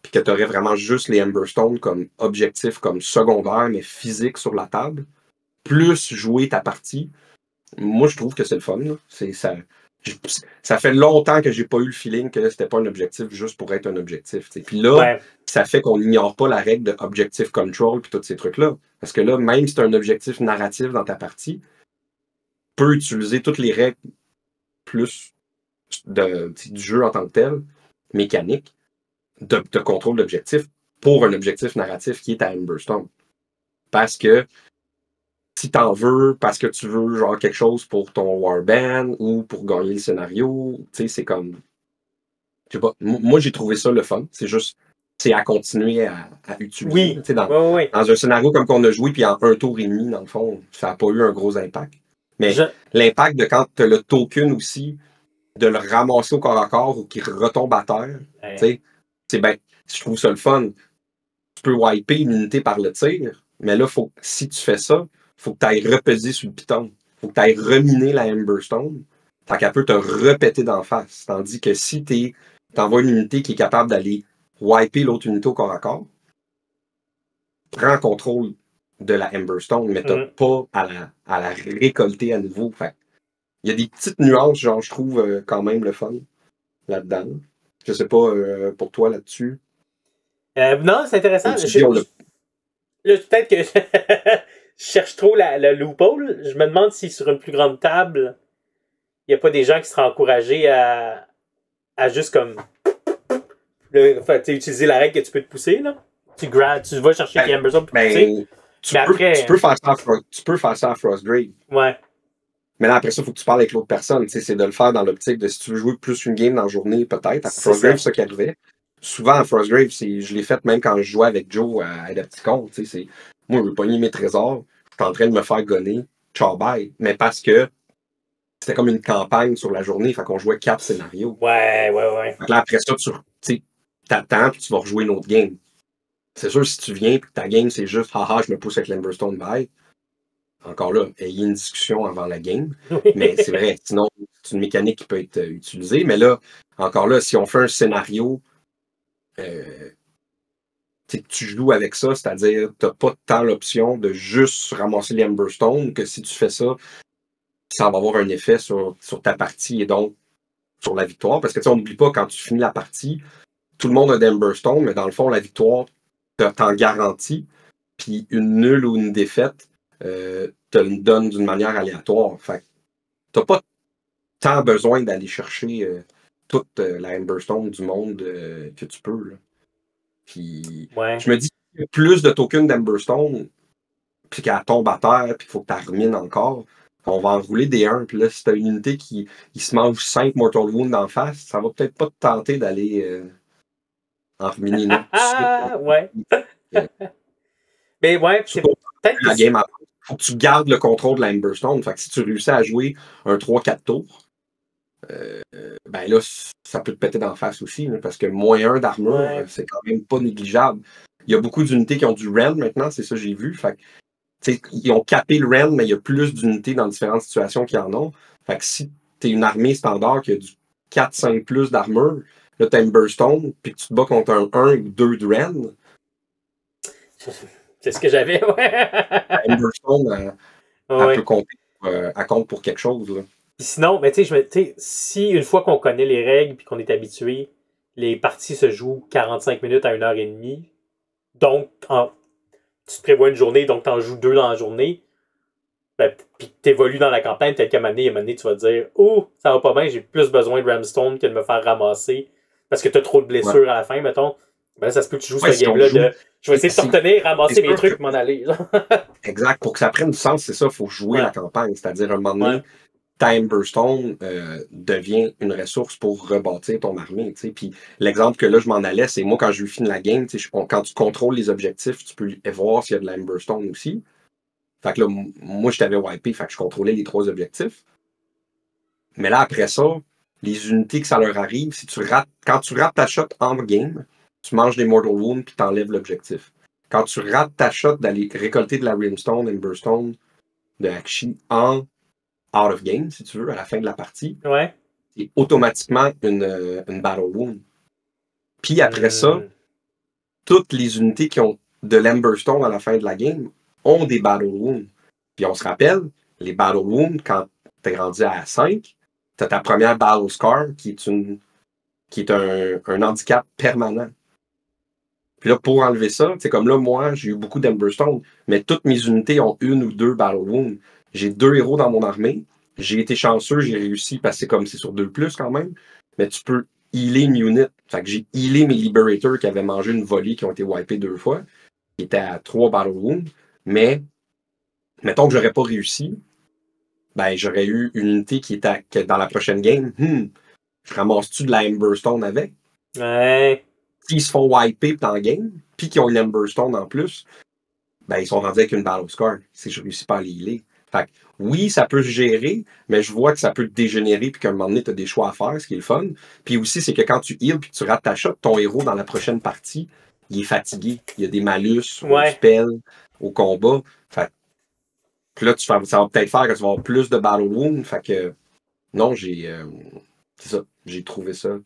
puis que tu aurais vraiment juste les Emberstone comme objectif, comme secondaire, mais physique sur la table, plus jouer ta partie, moi, je trouve que c'est le fun. Ça fait longtemps que j'ai pas eu le feeling que c'était pas un objectif juste pour être un objectif. T'sais. Puis là, ça fait qu'on n'ignore pas la règle de objective control puis tous ces trucs-là. Parce que là, même si tu as un objectif narratif dans ta partie, tu peux utiliser toutes les règles plus du jeu en tant que tel, mécanique, de contrôle d'objectif pour un objectif narratif qui est à Emberstone. Parce que si t'en veux, parce que tu veux genre quelque chose pour ton warband ou pour gagner le scénario, tu sais, c'est comme... Je sais pas, moi j'ai trouvé ça le fun. C'est juste, c'est à continuer à utiliser. Oui. Dans un scénario comme qu'on a joué, puis en un tour et demi, dans le fond, ça n'a pas eu un gros impact. Mais l'impact de quand tu as le token aussi, de le ramasser au corps à corps ou qu'il retombe à terre, tu sais, c'est ben, je trouve ça le fun. Tu peux wiper une unité par le tir, mais là, si tu fais ça, faut que tu ailles repeser sur le piton. Faut que tu ailles reminer la Emberstone. Fait qu'elle peut te repéter d'en face. Tandis que si t'envoies une unité qui est capable d'aller wiper l'autre unité au corps à corps, prends contrôle de la Emberstone, mais t'as pas à la récolter à nouveau. Fait il y a des petites nuances, genre, je trouve quand même le fun là-dedans. Je sais pas pour toi là-dessus. Non, c'est intéressant. Là, peut-être que je cherche trop la loophole. Je me demande si sur une plus grande table, il n'y a pas des gens qui seraient encouragés à juste comme utiliser la règle que tu peux te pousser. Là. Tu vas chercher les Emberstone pour te pousser. Tu peux faire ça à Frostgrave. Ouais. Mais là, après ça, il faut que tu parles avec l'autre personne. C'est de le faire dans l'optique de si tu veux jouer plus une game dans la journée, peut-être. À Frostgrave, c'est ça qui arrivait. Souvent, à Frostgrave, je l'ai fait même quand je jouais avec Joe à Adepticon. Moi, je veux pogner mes trésors. Je suis en train de me faire gonner. Ciao, bye. Mais parce que c'était comme une campagne sur la journée. Fait qu'on jouait 4 scénarios. Ouais. Donc là, après ça, tu t'attends puis tu vas rejouer une autre game. C'est sûr, si tu viens et que ta game, c'est juste haha, je me pousse avec l'Emberstone, bye. Encore là, ayez une discussion avant la game. Mais c'est vrai, sinon, c'est une mécanique qui peut être utilisée. Mais là, encore là, si on fait un scénario, tu joues avec ça, c'est-à-dire tu n'as pas tant l'option de juste ramasser les Emberstone, que si tu fais ça, ça va avoir un effet sur ta partie et donc sur la victoire. Parce que on n'oublie pas, quand tu finis la partie, tout le monde a d'Emberstone, mais dans le fond, la victoire, t'en garantis. Puis une nulle ou une défaite, te le donne d'une manière aléatoire. Fait que t'as pas tant besoin d'aller chercher toute la Emberstone du monde que tu peux. Là. Puis je me dis, plus de tokens d'Emberstone, puis qu'elle tombe à terre, puis qu'il faut que tu remines encore, on va enrouler des 1. Puis là, si t'as une unité qui se mange 5 Mortal Wounds en face, ça va peut-être pas te tenter d'aller en reminer une autre. Ouais. Mais ouais, c'est peut-être la game. Faut que tu gardes le contrôle de la Emberstone. Fait que si tu réussis à jouer un 3-4 tours, ben là, ça peut te péter d'en face aussi, là, parce que -1 d'armure, c'est quand même pas négligeable. Il y a beaucoup d'unités qui ont du Realm maintenant, c'est ça que j'ai vu. Fait que, ils ont capé le rend, mais il y a plus d'unités dans différentes situations qu'ils en ont. Fait que si t'es une armée standard qui a du 4-5 plus d'armure, là t'as Emberstone, puis que tu te bats contre un 1 ou 2 de rend. C'est ce que j'avais, ouais. Emberstone, elle Ouais. peut compter, elle compte pour quelque chose, là. Puis sinon, mais tu sais, si une fois qu'on connaît les règles puis qu'on est habitué, les parties se jouent 45 minutes à 1h30, donc tu te prévois une journée, donc tu en joues 2 dans la journée, ben, puis tu évolues dans la campagne, peut-être qu'à un moment donné, tu vas te dire « Oh, ça va pas bien, j'ai plus besoin de Ramstone que de me faire ramasser parce que tu as trop de blessures Ouais. à la fin, mettons. » Ben là, ça se peut que tu joues Ouais, ce si on game-là joue, de « Je vais essayer de te retenir, ramasser mes sûr trucs que- et m'en aller. » Exact. Pour que ça prenne du sens, c'est ça, il faut jouer Ouais. la campagne. C'est-à-dire, à un moment Ouais. donné, ta Emberstone devient une ressource pour rebâtir ton armée. T'sais. Puis l'exemple que là, je m'en allais, c'est moi, quand j'ai fini la game, quand tu contrôles les objectifs, tu peux voir s'il y a de l'Amberstone aussi. Fait que là, moi, je t'avais wipé, fait que je contrôlais les 3 objectifs. Mais là, après ça, les unités que ça leur arrive, si tu rates, quand tu rates ta shot en game, tu manges des Mortal Wounds puis t'enlèves l'objectif. Quand tu rates ta shot d'aller récolter de la Rimstone, Emberstone, de Akshi en out of game, si tu veux, à la fin de la partie, Ouais. c'est automatiquement une Battle Wound. Puis après ça, toutes les unités qui ont de l'Amberstone à la fin de la game ont des Battle Wounds. Puis on se rappelle, les Battle Wounds, quand t'es rendu à 5, t'as ta première Battle Scar qui est un handicap permanent. Puis là, pour enlever ça, c'est comme là, moi, j'ai eu beaucoup d'Amberstone, mais toutes mes unités ont 1 ou 2 Battle Wounds. J'ai 2 héros dans mon armée. J'ai été chanceux, j'ai réussi parce que c'est sur 2 plus quand même. Mais tu peux healer une unit. Fait que j'ai healé mes Liberators qui avaient mangé une volée, qui ont été wipés 2 fois, qui étaient à 3 Battle Wounds. Mais, mettons que j'aurais pas réussi, ben j'aurais eu une unité que dans la prochaine game, je ramasse-tu de la Amberstone avec? Ouais. S'ils se font wiper dans le game, puis qu'ils ont une Amberstone en plus, ben ils sont rendus avec une Battle Scar si je réussis pas à les healer. Fait que, oui, ça peut se gérer, mais je vois que ça peut te dégénérer puis qu'à un moment donné, tu as des choix à faire, ce qui est le fun. Puis aussi, c'est que quand tu heals puis que tu rates ta shot, ton héros dans la prochaine partie, il est fatigué. Il y a des malus au spell, au combat. Fait que là, ça va peut-être faire que tu vas avoir plus de Battle Wound. Fait que non, c'est ça. J'ai trouvé ça.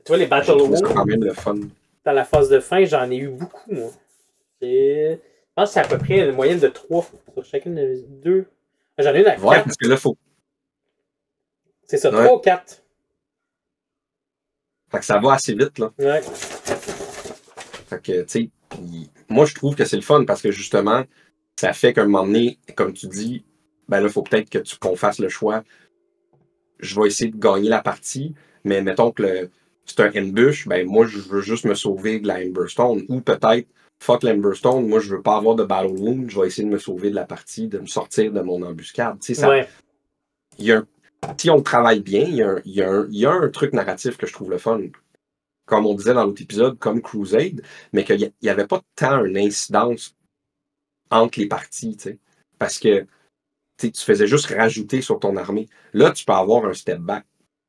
Tu vois, les Battle Wounds, Wounds, quand même le fun. dans la phase de fin, j'en ai eu beaucoup, moi. Je pense que c'est à peu près une moyenne de 3 sur chacune des 2. J'en ai une à 4. Ouais, parce que là, faut. C'est ça, 3 ou 4. Fait que ça va assez vite, là. Ouais. Fait que, tu sais, moi, je trouve que c'est le fun parce que justement, ça fait qu'à un moment donné, comme tu dis, ben là, il faut peut-être qu'on fasse le choix. Je vais essayer de gagner la partie, mais mettons que c'est un ambush, ben moi, je veux juste me sauver de la Amberstone. Ou peut-être, fuck l'Amberstone, moi, je veux pas avoir de Battle Wound, je vais essayer de me sauver de la partie, de me sortir de mon embuscade. Tu sais, Ouais. si on travaille bien, il y a un truc narratif que je trouve le fun. Comme on disait dans l'autre épisode, comme Crusade, mais qu'il n'y avait pas tant une incidence entre les parties, tu sais. Parce que tu faisais juste rajouter sur ton armée. Là, tu peux avoir un step back.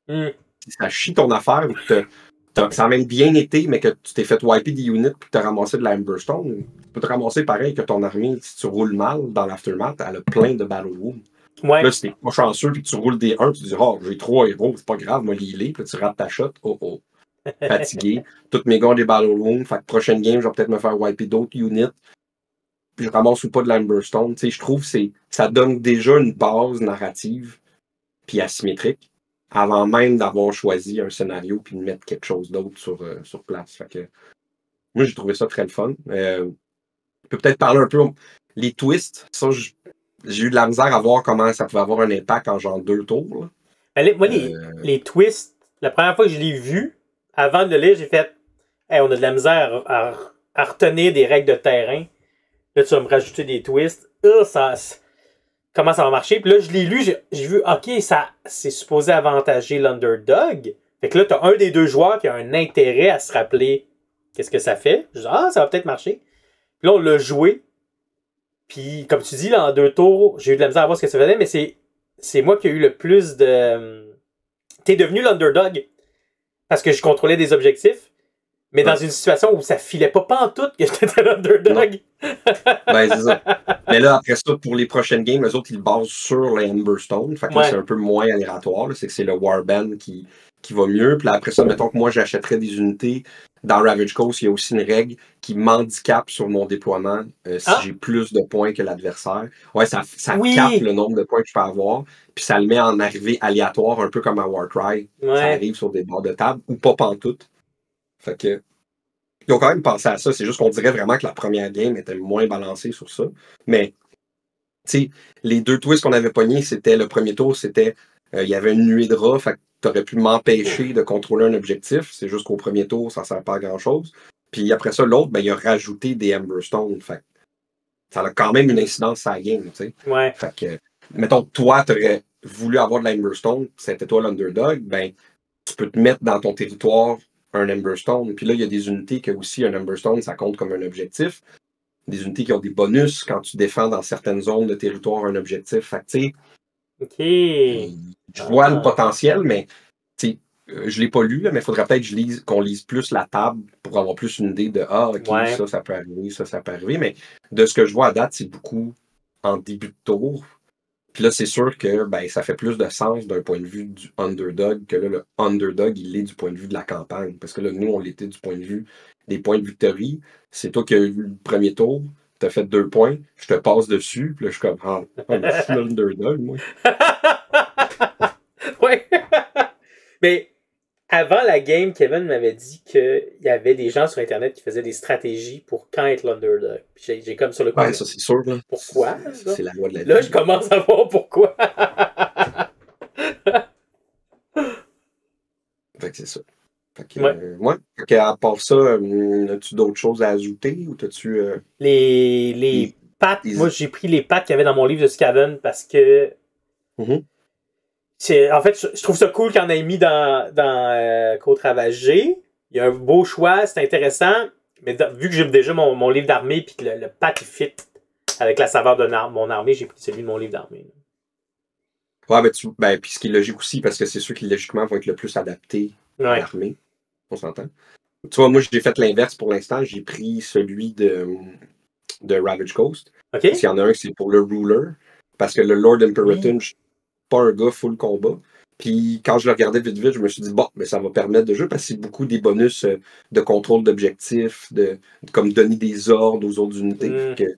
Si ça chie ton affaire, ça a même bien été, mais que tu t'es fait wiper des units et que tu as ramassé de la Amberstone, tu peux te ramasser pareil que ton armée, si tu roules mal dans l'aftermath, elle a plein de Battle Wounds. Ouais. Là, si t'es pas chanceux et que tu roules des 1, tu te dis, oh, j'ai 3 héros, c'est pas grave, moi, les healer, puis tu rates ta shot, fatigué. Toutes mes gars ont des Battle Wounds, fait que prochaine game, je vais peut-être me faire wiper d'autres units. Puis je ramasse ou pas de l'Amberstone. Tu sais, je trouve que ça donne déjà une base narrative puis asymétrique avant même d'avoir choisi un scénario puis de mettre quelque chose d'autre sur place. Fait que moi, j'ai trouvé ça très le fun. On peut peut-être parler un peu les twists. Ça, j'ai eu de la misère à voir comment ça pouvait avoir un impact en genre 2 tours. Moi, les twists, la première fois que je l'ai vu, avant de le lire, j'ai fait hey, on a de la misère à retenir des règles de terrain. Là, tu vas me rajouter des twists. Comment ça va marcher? Puis là, je l'ai lu, j'ai vu, OK, c'est supposé avantager l'underdog. Fait que là, t'as un des 2 joueurs qui a un intérêt à se rappeler qu'est-ce que ça fait. Je dis, ça va peut-être marcher. Puis là, on l'a joué. Puis, comme tu dis, là, en 2 tours, j'ai eu de la misère à voir ce que ça faisait, mais c'est moi qui ai eu le plus de... T'es devenu l'underdog. Parce que je contrôlais des objectifs. Mais dans une situation où ça filait pas pantoute que j'étais l'underdog. Ben, c'est ça. Mais là, après ça, pour les prochaines games, eux autres, ils basent sur les Emberstone. Fait que là, c'est un peu moins aléatoire. C'est que c'est le Warband qui va mieux. Puis là, après ça, mettons que moi, j'achèterais des unités. Dans Ravage Coast, il y a aussi une règle qui m'handicape sur mon déploiement si j'ai plus de points que l'adversaire. Ouais, ça cape le nombre de points que je peux avoir. Puis ça le met en arrivée aléatoire, un peu comme à Warcry. Ça arrive sur des bords de table ou pas pantoute. Fait que ils ont quand même pensé à ça. C'est juste qu'on dirait vraiment que la première game était moins balancée sur ça. Mais, tu sais, les deux twists qu'on avait pognés, c'était le premier tour, c'était il y avait une nuée de rats, fait que t'aurais pu m'empêcher de contrôler un objectif. C'est juste qu'au premier tour, ça sert pas à grand-chose. Puis après ça, l'autre, ben, il a rajouté des Emberstone. Fait que ça a quand même une incidence sur la game, tu sais. Ouais. Fait que, mettons, toi, t'aurais voulu avoir de l'Amberstone, c'était toi l'underdog, ben, tu peux te mettre dans ton territoire un Emberstone. Puis là, il y a des unités que aussi, un Emberstone, ça compte comme un objectif. Des unités qui ont des bonus quand tu défends dans certaines zones de territoire un objectif. Fait que, tu sais, je vois le potentiel, mais je l'ai pas lu, là, mais il faudrait peut-être qu'on lise plus la table pour avoir plus une idée de OK, ça peut arriver, ça peut arriver. Mais de ce que je vois à date, c'est beaucoup en début de tour. Puis là, c'est sûr que ben, ça fait plus de sens d'un point de vue du underdog que là, le underdog, il est du point de vue de la campagne. Parce que là, nous, on l'était du point de vue des points de victory. C'est toi qui as eu le premier tour, tu as fait 2 points, je te passe dessus, puis là, je suis comme mais je suis l'underdog, moi. Ouais. Mais avant la game, Kevin m'avait dit qu'il y avait des gens sur Internet qui faisaient des stratégies pour quand être l'underdog. J'ai comme sur le coup. Ouais, ça c'est sûr. Là. Pourquoi? C'est la loi de la vie. Là, je commence à voir pourquoi. Fait que c'est ça. Fait que, à part ça, as-tu d'autres choses à ajouter ou t'as-tu. Les pattes, moi j'ai pris les pattes qu'il y avait dans mon livre de Skaven parce que. En fait, je trouve ça cool qu'on ait mis dans Côte Ravagée. Il y a un beau choix, c'est intéressant. Mais vu que j'ai déjà mon livre d'armée puis que le pat il fit avec la saveur de mon armée, j'ai pris celui de mon livre d'armée. Ouais, puis ce qui est logique aussi, parce que c'est ceux qui logiquement vont être le plus adaptés à l'armée. On s'entend. Tu vois, moi j'ai fait l'inverse pour l'instant. J'ai pris celui de Ravage Coast. Okay. Parce qu'il y en a un, c'est pour le Ruler. Parce que le Lord Imperator, je suis pas un gars full combat. Puis quand je le regardais vite, je me suis dit, bon, mais ça va permettre de jouer parce que c'est beaucoup des bonus de contrôle d'objectifs, comme donner des ordres aux autres unités. Que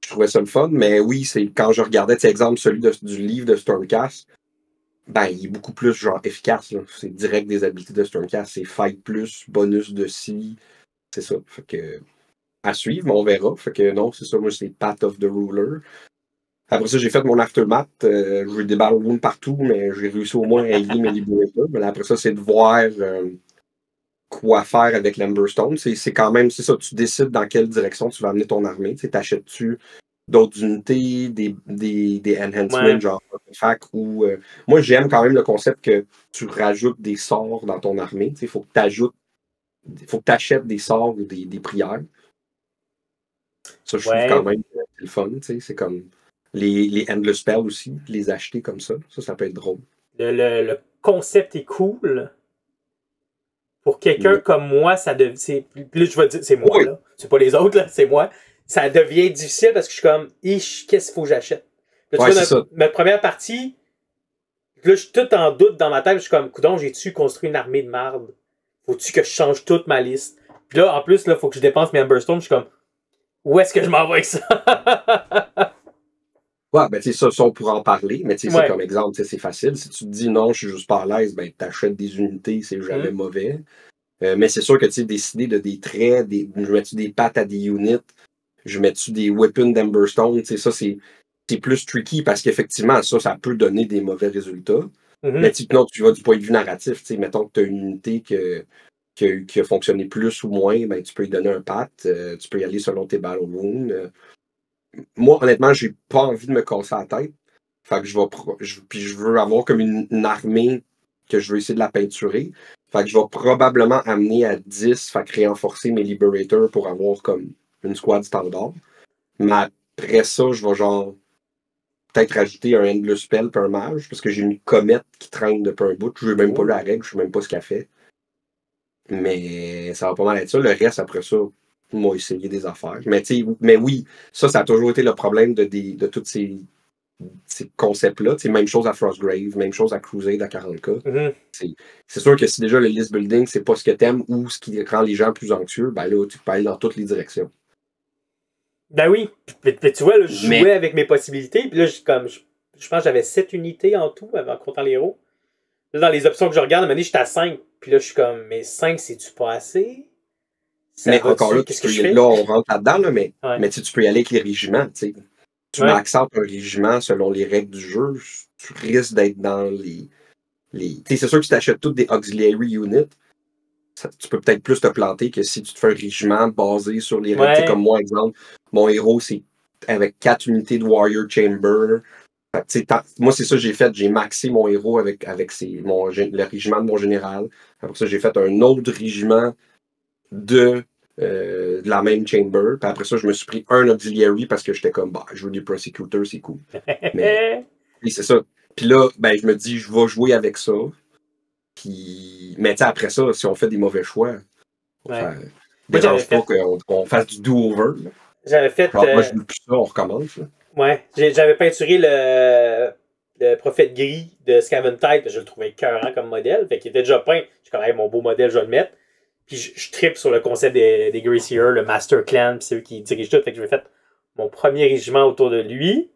je trouvais ça le fun. Mais oui, c'est quand je regardais, par exemple, celui du livre de Stormcast, ben, il est beaucoup plus genre efficace. C'est direct des habilités de Stormcast. C'est fight plus, bonus de ci. C'est ça. Fait que à suivre, mais on verra. Fait que non, c'est ça. Moi, c'est Path of the Ruler. Après ça, j'ai fait mon aftermath. J'ai eu des battle wounds partout, mais j'ai réussi au moins à aiguiller mes Liberator. Mais là, après ça, c'est de voir quoi faire avec l'Amberstone. C'est quand même, c'est ça, tu décides dans quelle direction tu vas amener ton armée. T'achètes-tu d'autres unités, des enhancements, genre artefacts, ou... moi, j'aime quand même le concept que tu rajoutes des sorts dans ton armée. Il faut que tu achètes des sorts ou des prières. Ça, je trouve quand même le fun. C'est comme... Les Endless Spells aussi, les acheter comme ça. Ça peut être drôle. Le concept est cool. Pour quelqu'un comme moi, ça devient. Plus je vais dire, c'est moi, là. C'est pas les autres, là, c'est moi. Ça devient difficile parce que je suis comme, qu'est-ce qu'il faut que j'achète? Notre première partie, là, je suis tout en doute dans ma tête. Je suis comme, coudonc, j'ai-tu construit une armée de marde? Faut-tu que je change toute ma liste? Puis là, en plus, il faut que je dépense mes Amberstone. Je suis comme, où est-ce que je m'en vais avec ça? Ouais, ben, tu sais, ça, on pourra en parler, mais tu sais, c'est comme exemple, c'est facile. Si tu te dis non, je suis juste pas à l'aise, ben, t'achètes des unités, c'est jamais mauvais. Mais c'est sûr que, tu sais, décider de des traits, je mets-tu des pattes à des units, je mets-tu des weapons d'Amberstone, tu sais, ça, c'est plus tricky parce qu'effectivement, ça peut donner des mauvais résultats. Mais non, tu vas du point de vue narratif, tu sais, mettons que tu as une unité qui a fonctionné plus ou moins, ben, tu peux lui donner un pat, tu peux y aller selon tes battle wounds. Moi, honnêtement, j'ai pas envie de me casser la tête. Fait que je veux avoir comme une armée que je veux essayer de la peinturer. Fait que je vais probablement amener à 10, fait que renforcer mes Liberators pour avoir comme une squad standard. Mais après ça, je vais genre peut-être rajouter un Endless Spell per mage, parce que j'ai une comète qui traîne depuis un bout. Je ne sais même pas la règle, je ne sais même pas ce qu'elle fait. Mais ça va pas mal être ça. Le reste, après ça, moi, essayer des affaires. Mais oui, ça a toujours été le problème de tous ces concepts-là. Même chose à Frostgrave, même chose à Crusade à 40K. C'est sûr que si déjà le list building, c'est pas ce que t'aimes ou ce qui rend les gens plus anxieux, ben là, tu peux aller dans toutes les directions. Ben oui. Puis tu vois, là, je jouais avec mes possibilités. Puis là, je pense que j'avais 7 unités en tout, en comptant les héros. Là, dans les options que je regarde, à un moment donné, j'étais à 5. Puis là, je suis comme, mais 5, c'est-tu pas assez? Mais encore là, là, on rentre là-dedans, là, mais tu peux y aller avec les régiments. Tu maxes out un régiment selon les règles du jeu, tu risques d'être dans c'est sûr que si tu achètes toutes des auxiliary units, tu peux peut-être plus te planter que si tu te fais un régiment basé sur les règles. Comme moi, exemple, mon héros, c'est avec 4 unités de Warrior Chamber. Moi, c'est ça que j'ai fait. J'ai maxé mon héros avec le régiment de mon général. Après ça, j'ai fait un autre régiment de la même chamber. Puis après ça, je me suis pris un auxiliary parce que j'étais comme, je veux des prosecutors, c'est cool. Mais c'est ça. Puis là, je me dis, je vais jouer avec ça. Puis, mais après ça, si on fait des mauvais choix, ça dérange pas qu'on fasse du do-over. J'avais fait. Moi, je veux plus ça, on recommence. Là. Ouais, j'avais peinturé le prophète gris de Scaventide, je le trouvais écœurant comme modèle. Fait qu'il était déjà peint. J'ai quand même mon beau modèle, je vais le mettre. Puis je trippe sur le concept des Graciers, le Master Clan, puis c'est eux qui dirigent tout. Fait que je vais faire mon premier régiment autour de lui.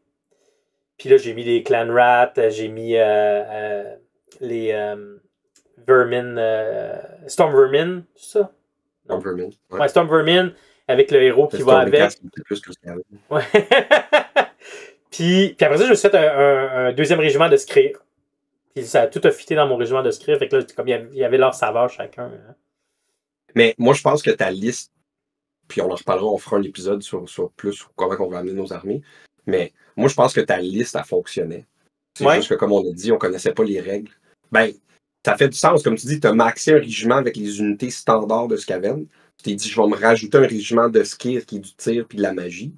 Puis là, j'ai mis les Clan Rat, j'ai mis les Vermin, Storm Vermin, c'est ça? Storm Vermin. Ouais, Storm Vermin, avec le héros qui va avec. Ouais. puis après ça, je me suis fait un deuxième régiment de Skryr. Puis ça a tout fité dans mon régiment de Skryr. Fait que là, comme il y avait leur saveur chacun. Hein. Mais moi, je pense que ta liste, puis on en reparlera, on fera un épisode sur plus comment on va amener nos armées. Mais moi, je pense que ta liste, elle fonctionnait. C'est juste que, comme on a dit, on connaissait pas les règles. Ça fait du sens. Comme tu dis, tu as maxé un régiment avec les unités standards de Skaven. Tu t'es dit, je vais me rajouter un régiment de Skryr qui est du tir puis de la magie.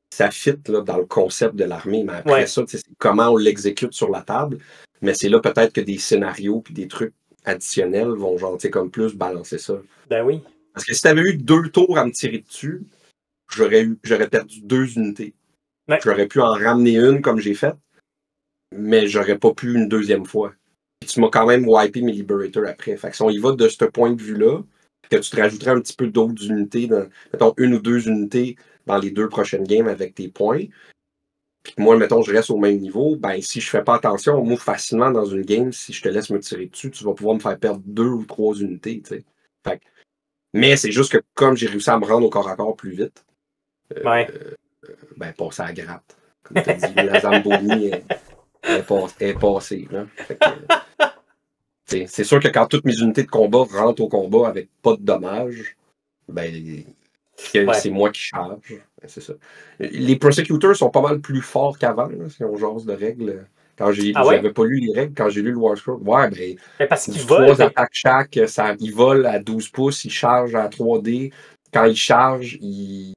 Ça fit là, dans le concept de l'armée. Mais après ça, c'est comment on l'exécute sur la table. Mais c'est là peut-être que des scénarios puis des trucs additionnels vont comme plus balancer ça. Ben oui. Parce que si tu avais eu 2 tours à me tirer dessus, j'aurais perdu 2 unités. Ouais. J'aurais pu en ramener une comme j'ai fait, mais j'aurais pas pu une deuxième fois. Puis tu m'as quand même wipé mes Liberators après. Fait que si on y va de ce point de vue-là, que tu te rajouterais un petit peu d'autres unités, mettons 1 ou 2 unités dans les 2 prochaines games avec tes points, puis que moi, mettons, je reste au même niveau, si je fais pas attention, moi, facilement dans une game, si je te laisse me tirer dessus, tu vas pouvoir me faire perdre 2 ou 3 unités, tu sais. Fait que, mais c'est juste que comme j'ai réussi à me rendre au corps à corps plus vite, passer à la gratte. Comme tu as dit, la Zamboni est passée. Là. C'est sûr que quand toutes mes unités de combat rentrent au combat avec pas de dommages, c'est moi qui charge. C'est ça. Les prosecutors sont pas mal plus forts qu'avant, si on jase de règles. Quand j'avais pas lu les règles, quand j'ai lu le War Scroll, parce qu'ils volent. 3 attaques chaque, ils volent à 12 pouces, ils chargent à 3D. Quand ils chargent, ils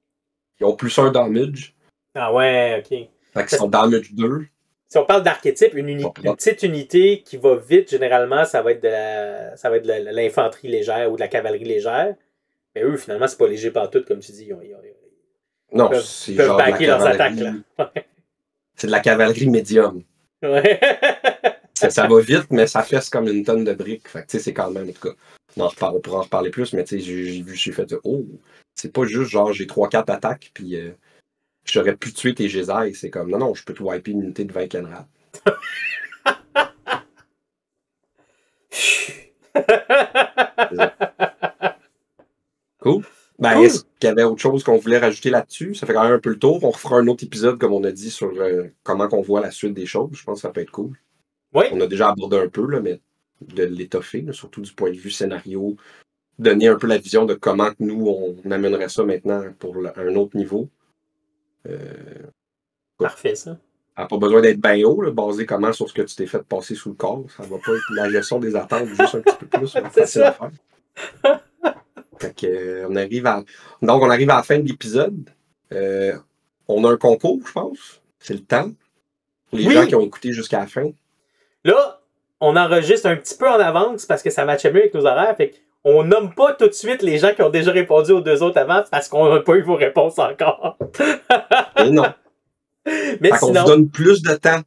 ont plus 1 damage. Ah ouais, ok. Fait qu'ils sont damage 2. Si on parle d'archétype, une petite unité qui va vite, généralement, ça va être de l'infanterie légère ou de la cavalerie légère. Mais eux, finalement, c'est pas léger partout, comme tu dis. Non, ils peuvent backer leurs attaques. Là. C'est de la cavalerie médium. Ouais. ça va vite, mais ça fesse comme une tonne de briques. Fait que c'est quand même, en tout cas, on pourra en reparler plus, mais j'ai fait c'est pas juste genre j'ai 3-4 attaques, puis j'aurais pu tuer tes Gésailles. C'est comme, non, je peux te wiper une unité de 20 Kenrad. Cool. Est-ce qu'il y avait autre chose qu'on voulait rajouter là-dessus? Ça fait quand même un peu le tour. On refera un autre épisode, comme on a dit, sur comment qu'on voit la suite des choses. Je pense que ça peut être cool. Oui. On a déjà abordé un peu, là, mais de l'étoffer, là, surtout du point de vue scénario. Donner un peu la vision de comment nous, on amènerait ça maintenant pour un autre niveau. Parfait, ça. Ça n'a pas besoin d'être bien haut, là, basé comment sur ce que tu t'es fait passer sous le corps. Ça va pas être la gestion des attentes juste un petit peu plus. C'est ça. À faire. Fait que, on arrive à la fin de l'épisode. On a un concours, je pense. C'est le temps. Pour les gens qui ont écouté jusqu'à la fin. Là, on enregistre un petit peu en avance parce que ça matchait mieux avec nos horaires. Fait on nomme pas tout de suite les gens qui ont déjà répondu aux 2 autres avant parce qu'on n'a pas eu vos réponses encore. Et non. Mais fait sinon... qu'on vous donne plus de temps.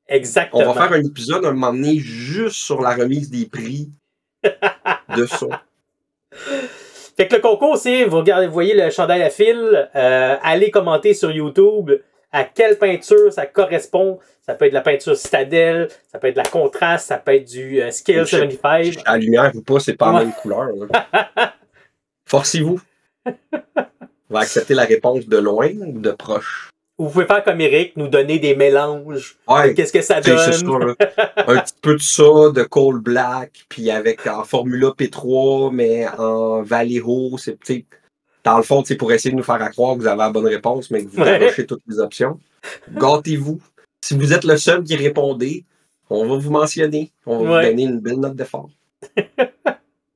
Exactement. On va faire un épisode un moment donné juste sur la remise des prix de ça. Fait que le concours, c'est, vous voyez le chandail à fil, allez commenter sur YouTube à quelle peinture ça correspond. Ça peut être de la peinture citadelle, ça peut être de la contraste, ça peut être du Scale 75. La lumière ou pas, c'est pas la même couleur. Forcez-vous. On va accepter la réponse de loin ou de proche. Vous pouvez faire comme Eric, nous donner des mélanges. Ouais, qu'est-ce que ça donne? C'est ça, un petit peu de ça, de Coal Black, puis avec en Formula P3, mais en Vallejo, c'est dans le fond, pour essayer de nous faire croire que vous avez la bonne réponse, mais que vous garochez toutes les options. Gâtez-vous. Si vous êtes le seul qui répondez, on va vous mentionner. On va vous donner une belle note d'effort.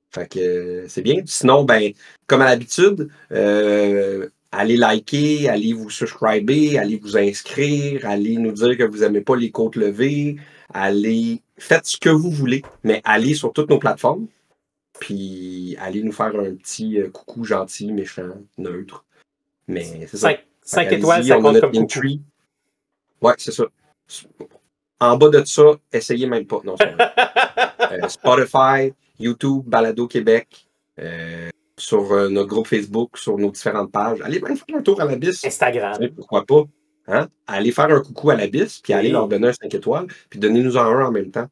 Fait que c'est bien. Sinon, ben, comme à l'habitude, allez liker, allez vous subscriber, allez vous inscrire, allez nous dire que vous n'aimez pas les côtes levées, faites ce que vous voulez, mais allez sur toutes nos plateformes. Puis, allez nous faire un petit coucou gentil, méchant, neutre. Mais c'est ça. 5 étoiles, ça compte comme coucou. Ouais, c'est ça. En bas de ça, essayez même pas. Non, c'est Spotify, YouTube, Balado Québec, sur notre groupe Facebook, sur nos différentes pages. Allez même faire un tour à l'Abysse. Instagram. Pourquoi pas? Hein? Allez faire un coucou à l'Abysse, puis allez leur donner un 5 étoiles, puis donnez-nous un en même temps.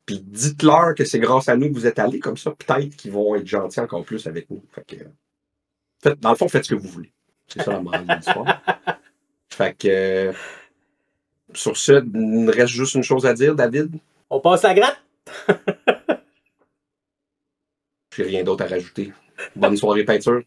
Puis dites-leur que c'est grâce à nous que vous êtes allés, comme ça, peut-être qu'ils vont être gentils encore plus avec nous. Fait que, dans le fond, faites ce que vous voulez. C'est ça la morale de l'histoire. Fait que, sur ce, il nous reste juste une chose à dire, David. On passe la gratte? J'ai rien d'autre à rajouter. Bonne soirée peinture.